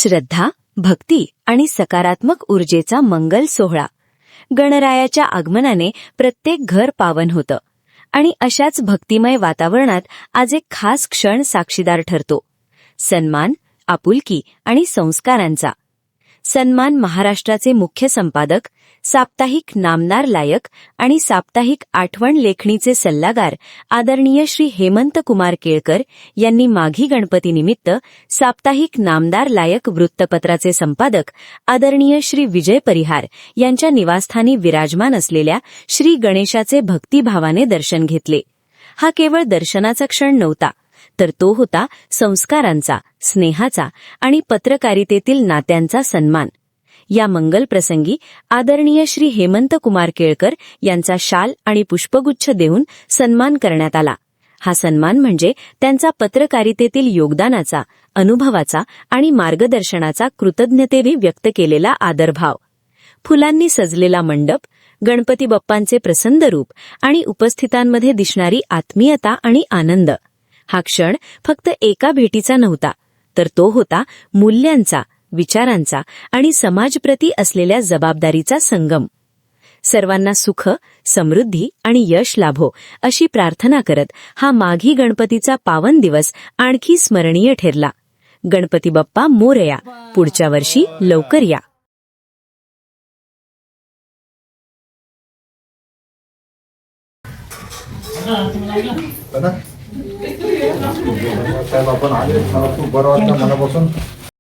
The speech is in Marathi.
श्रद्धा, भक्ती आणि सकारात्मक ऊर्जेचा मंगल सोहळा. गणरायाच्या आगमनाने प्रत्येक घर पावन होतं आणि अशाच भक्तिमय वातावरणात आज एक खास क्षण साक्षीदार ठरतो. सन्मान, आपुलकी आणि संस्कारांचा. सन्मान महाराष्ट्राचे मुख्य संपादक, साप्ताहिक नामदार लायक आणि साप्ताहिक आठवण लेखणीचे सल्लागार आदरणीय श्री हेमंत कुमार केळकर यांनी माघी गणपतीनिमित्त साप्ताहिक नामदार लायक वृत्तपत्राचे संपादक आदरणीय श्री विजय परिहार यांच्या निवासस्थानी विराजमान असलेल्या श्री गणेशाचे भक्तिभावाने दर्शन घेतले. हा केवळ दर्शनाचा क्षण नव्हता, तर तो होता संस्कारांचा, स्नेहाचा आणि पत्रकारितेतील नात्यांचा सन्मान. या मंगल प्रसंगी आदरणीय श्री हेमंत कुमार केळकर यांचा शाल आणि पुष्पगुच्छ देऊन सन्मान करण्यात आला. हा सन्मान म्हणजे त्यांचा पत्रकारितेतील योगदानाचा, अनुभवाचा आणि मार्गदर्शनाचा कृतज्ञतेने व्यक्त केलेला आदरभाव. फुलांनी सजलेला मंडप, गणपती बाप्पांचे प्रसन्न रूप आणि उपस्थितांमध्ये दिसणारी आत्मीयता आणि आनंद. हा क्षण फक्त एका भेटीचा नव्हता, तर तो होता मूल्यांचा, विचारांचा आणि समाजप्रती असलेल्या जबाबदारीचा संगम. सर्वांना सुख, समृद्धी आणि यश लाभो अशी प्रार्थना करत हा माघी गणपतीचा पावन दिवस आणखी स्मरणीय ठरला. गणपती बाप्पा मोरया, पुढच्या वर्षी लवकर या. साहेब आपण आले, मला खूप बरं वाटलं मनापासून.